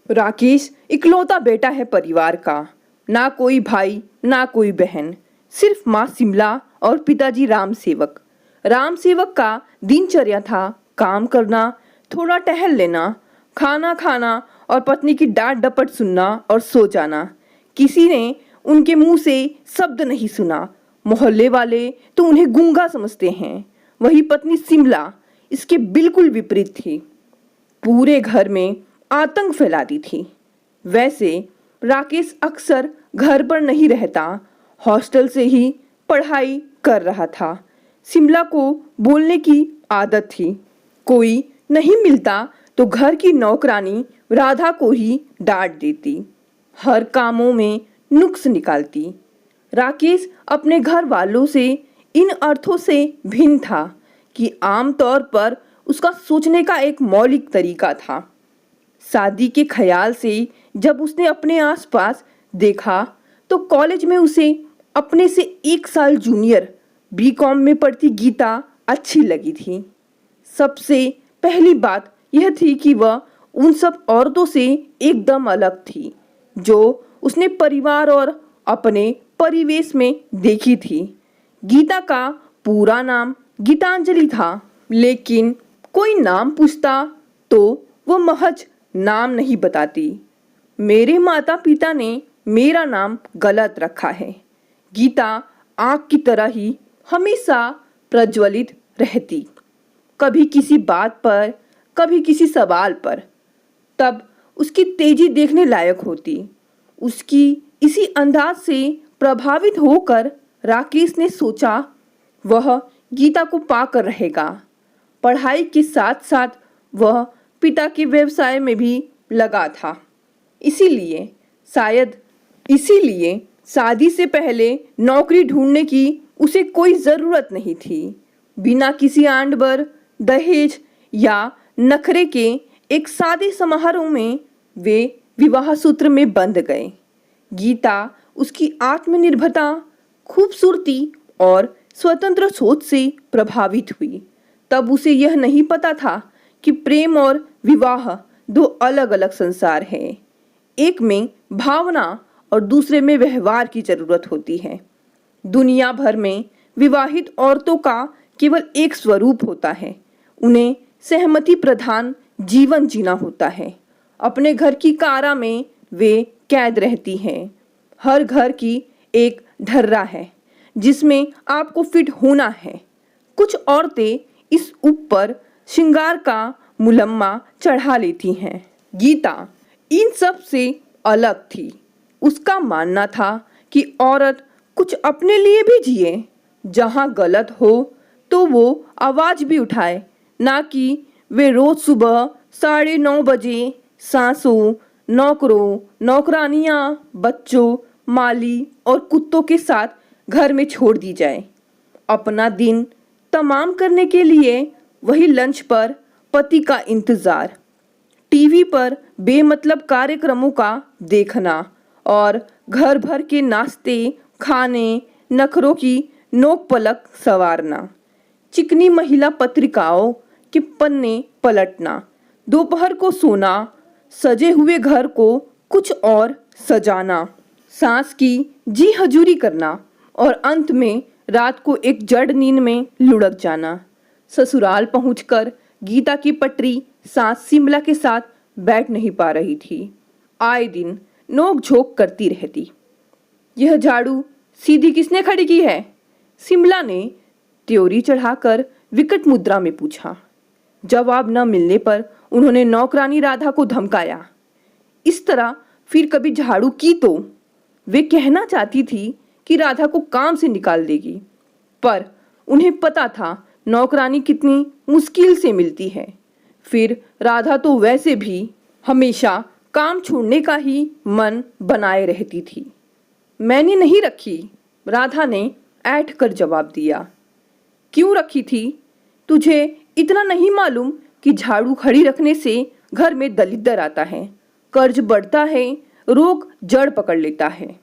राकेश इकलौता बेटा है परिवार का। ना कोई भाई ना कोई बहन, सिर्फ माँ सिमला और पिताजी राम सेवक। राम सेवक का दिनचर्या था काम करना, थोड़ा टहल लेना, खाना खाना और पत्नी की डांट डपट सुनना और सो जाना। किसी ने उनके मुंह से शब्द नहीं सुना। मोहल्ले वाले तो उन्हें गूंगा समझते हैं। वही पत्नी सिमला इसके बिल्कुल विपरीत थी। पूरे घर में आतंक फैलाती थी। वैसे राकेश अक्सर घर पर नहीं रहता, हॉस्टल से ही पढ़ाई कर रहा था। शिमला को बोलने की आदत थी। कोई नहीं मिलता तो घर की नौकरानी राधा को ही डांट देती, हर कामों में नुक्स निकालती। राकेश अपने घर वालों से इन अर्थों से भिन्न था कि आमतौर पर उसका सोचने का एक मौलिक तरीका था। शादी के ख्याल से जब उसने अपने आसपास देखा तो कॉलेज में उसे अपने से 1 साल जूनियर बीकॉम में पढ़ती गीता अच्छी लगी थी। सबसे पहली बात यह थी कि वह उन सब औरतों से एकदम अलग थी जो उसने परिवार और अपने परिवेश में देखी थी। गीता का पूरा नाम गीतांजलि था, लेकिन कोई नाम पूछता तो वह महज नाम नहीं बताती। मेरे माता पिता ने मेरा नाम गलत रखा है। गीता आग की तरह ही हमेशा प्रज्वलित रहती, कभी किसी बात पर, कभी किसी सवाल पर। तब उसकी तेजी देखने लायक होती। उसकी इसी अंदाज से प्रभावित होकर राकेश ने सोचा वह गीता को पाकर रहेगा। पढ़ाई के साथ साथ वह पिता के व्यवसाय में भी लगा था। इसीलिए शादी से पहले नौकरी ढूंढने की उसे कोई ज़रूरत नहीं थी। बिना किसी आडंबर, दहेज या नखरे के एक सादे समारोह में वे विवाह सूत्र में बंध गए। गीता उसकी आत्मनिर्भरता, खूबसूरती और स्वतंत्र सोच से प्रभावित हुई। तब उसे यह नहीं पता था कि प्रेम और विवाह दो अलग अलग संसार हैं। एक में भावना और दूसरे में व्यवहार की जरूरत होती है। दुनिया भर में विवाहित औरतों का केवल एक स्वरूप होता है। उन्हें सहमति प्रधान जीवन जीना होता है। अपने घर की कारा में वे कैद रहती हैं। हर घर की एक ढर्रा है जिसमें आपको फिट होना है। कुछ औरतें इस ऊपर श्रृंगार का मुलम्मा चढ़ा लेती हैं। गीता इन सब से अलग थी। उसका मानना था कि औरत कुछ अपने लिए भी जिए। जहाँ गलत हो तो वो आवाज़ भी उठाए, ना कि वे रोज़ सुबह 9:30 बजे सासों, नौकरों, नौकरानियाँ, बच्चों, माली और कुत्तों के साथ घर में छोड़ दी जाए। अपना दिन तमाम करने के लिए वही लंच पर पति का इंतज़ार, टीवी पर बेमतलब कार्यक्रमों का देखना और घर भर के नाश्ते, खाने, नखरों की नोक पलक संवारना, चिकनी महिला पत्रिकाओं के पन्ने पलटना, दोपहर को सोना, सजे हुए घर को कुछ और सजाना, सांस की जी हजूरी करना और अंत में रात को एक जड़ नींद में लुढ़क जाना। ससुराल पहुंचकर गीता की पटरी सास शिमला के साथ बैठ नहीं पा रही थी। आए दिन नोक झोंक करती रहती। यह झाड़ू सीधी किसने खड़ी की है? शिमला ने त्योरी चढ़ाकर विकट मुद्रा में पूछा। जवाब न मिलने पर उन्होंने नौकरानी राधा को धमकाया। इस तरह फिर कभी झाड़ू की तो वे कहना चाहती थी कि राधा को काम से निकाल देगी, पर उन्हें पता था नौकरानी कितनी मुश्किल से मिलती है। फिर राधा तो वैसे भी हमेशा काम छोड़ने का ही मन बनाए रहती थी। मैंने नहीं रखी, राधा ने ऐंठ कर जवाब दिया। क्यों रखी थी? तुझे इतना नहीं मालूम कि झाड़ू खड़ी रखने से घर में दलिद्दर आता है, कर्ज बढ़ता है, रोग जड़ पकड़ लेता है।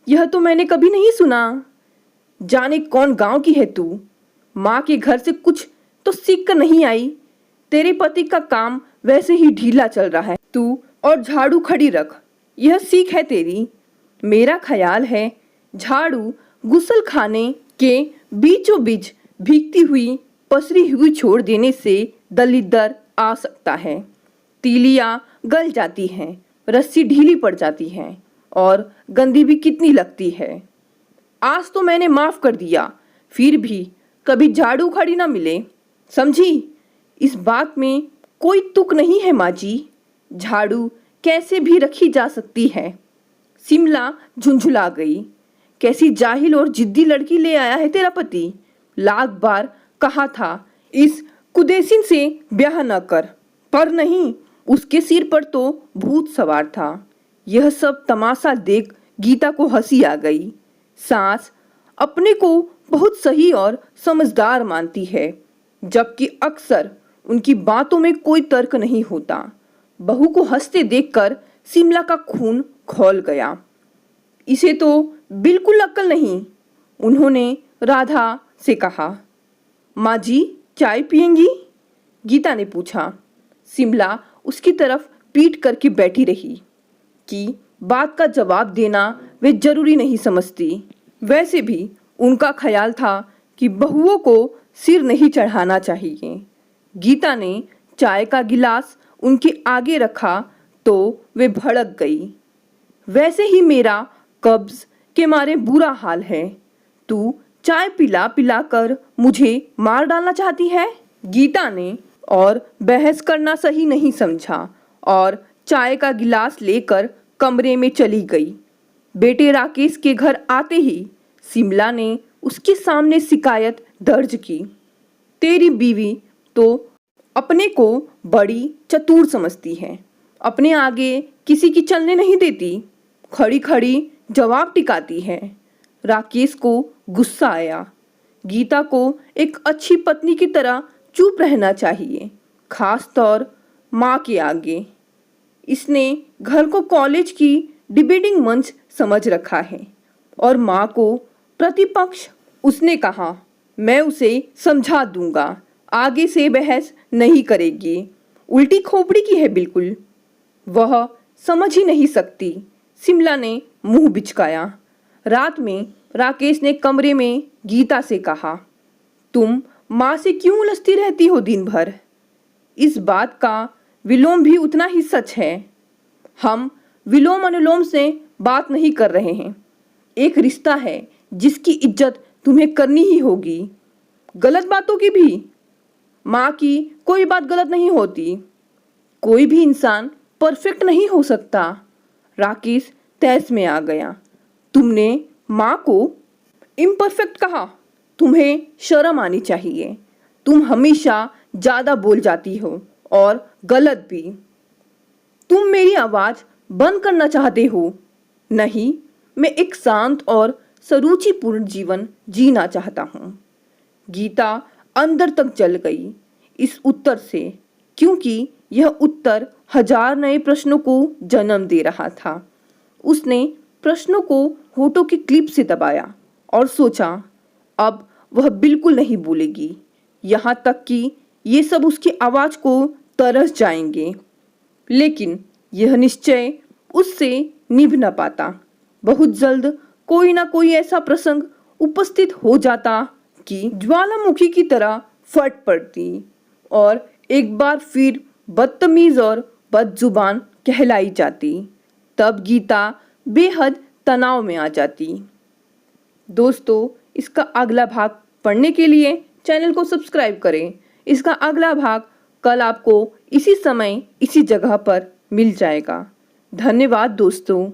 यह तो मैंने कभी नहीं सुना। जाने कौन गांव की है तू? माँ के घर से कुछ तो सीख कर नहीं आई। तेरे पति का काम वैसे ही ढीला चल रहा है, तू और झाड़ू खड़ी रख, यह सीख है तेरी। मेरा ख्याल है झाड़ू गुसल खाने के बीचों बीच भीगती हुई पसरी हुई छोड़ देने से दलिद्दर आ सकता है। तीलियां गल जाती हैं, रस्सी ढीली पड़ जाती है और गंदी भी कितनी लगती है। आज तो मैंने माफ कर दिया, फिर भी कभी झाड़ू खड़ी ना मिले, समझी? इस बात में कोई तुक नहीं है माँ जी। झाड़ू कैसे भी रखी जा सकती है। शिमला झुंझुला गई। कैसी जाहिल और जिद्दी लड़की ले आया है तेरा पति। लाख बार कहा था इस कुदेसिन से ब्याह न कर, पर नहीं, उसके सिर पर तो भूत सवार था। यह सब तमाशा देख गीता को हंसी आ गई। सास अपने को बहुत सही और समझदार मानती है, जबकि अक्सर उनकी बातों में कोई तर्क नहीं होता। बहू को हंसते देखकर शिमला का खून खौल गया। इसे तो बिल्कुल अक्ल नहीं, उन्होंने राधा से कहा। माँ जी चाय पियेंगी? गीता ने पूछा। शिमला उसकी तरफ पीट करके बैठी रही कि बात का जवाब देना वे जरूरी नहीं समझती। वैसे भी उनका ख्याल था कि बहुओं को सिर नहीं चढ़ाना चाहिए। गीता ने चाय का गिलास उनके आगे रखा तो वे भड़क गई। वैसे ही मेरा कब्ज के मारे बुरा हाल है, तू चाय पिला पिला कर मुझे मार डालना चाहती है। गीता ने और बहस करना सही नहीं समझा और चाय का गिलास लेकर कमरे में चली गई। बेटे राकेश के घर आते ही शिमला ने उसके सामने शिकायत दर्ज की। तेरी बीवी तो अपने को बड़ी चतुर समझती है, अपने आगे किसी की चलने नहीं देती, खड़ी खड़ी जवाब टिकाती है। राकेश को गुस्सा आया। गीता को एक अच्छी पत्नी की तरह चुप रहना चाहिए, खास तौर माँ के आगे। इसने घर को कॉलेज की डिबेटिंग मंच समझ रखा है और माँ को प्रतिपक्ष। उसने कहा, मैं उसे समझा दूंगा, आगे से बहस नहीं करेगी। उल्टी खोपड़ी की है बिल्कुल, वह समझ ही नहीं सकती। शिमला ने मुंह बिचकाया। रात में राकेश ने कमरे में गीता से कहा, तुम माँ से क्यों उलझती रहती हो दिन भर? इस बात का विलोम भी उतना ही सच है। हम विलोम अनुलोम से बात नहीं कर रहे हैं। एक रिश्ता है जिसकी इज्जत तुम्हें करनी ही होगी। गलत बातों की भी। माँ की कोई बात गलत नहीं होती। कोई भी इंसान परफेक्ट नहीं हो सकता। राकेश तहस में आ गया। तुमने माँ को इम्परफेक्ट कहा। तुम्हें शर्म आनी चाहिए। तुम हमेशा ज़्यादा बोल जाती हो और गलत भी। तुम मेरी आवाज़ बंद करना चाहते हो? नहीं, मैं एक शांत और सरुचिपूर्ण जीवन जीना चाहता हूँ। गीता अंदर तक जल गई इस उत्तर से, क्योंकि यह उत्तर हजार नए प्रश्नों को जन्म दे रहा था। उसने प्रश्नों को होठों की क्लिप से दबाया और सोचा, अब वह बिल्कुल नहीं बोलेगी, यहाँ तक कि ये सब उसकी आवाज़ को तरस जाएंगे। लेकिन यह निश्चय उससे निभ न पाता। बहुत जल्द कोई ना कोई ऐसा प्रसंग उपस्थित हो जाता कि ज्वालामुखी की तरह फट पड़ती और एक बार फिर बदतमीज और बदजुबान कहलाई जाती। तब गीता बेहद तनाव में आ जाती। दोस्तों, इसका अगला भाग पढ़ने के लिए चैनल को सब्सक्राइब करें। इसका अगला भाग कल आपको इसी समय इसी जगह पर मिल जाएगा। धन्यवाद दोस्तों।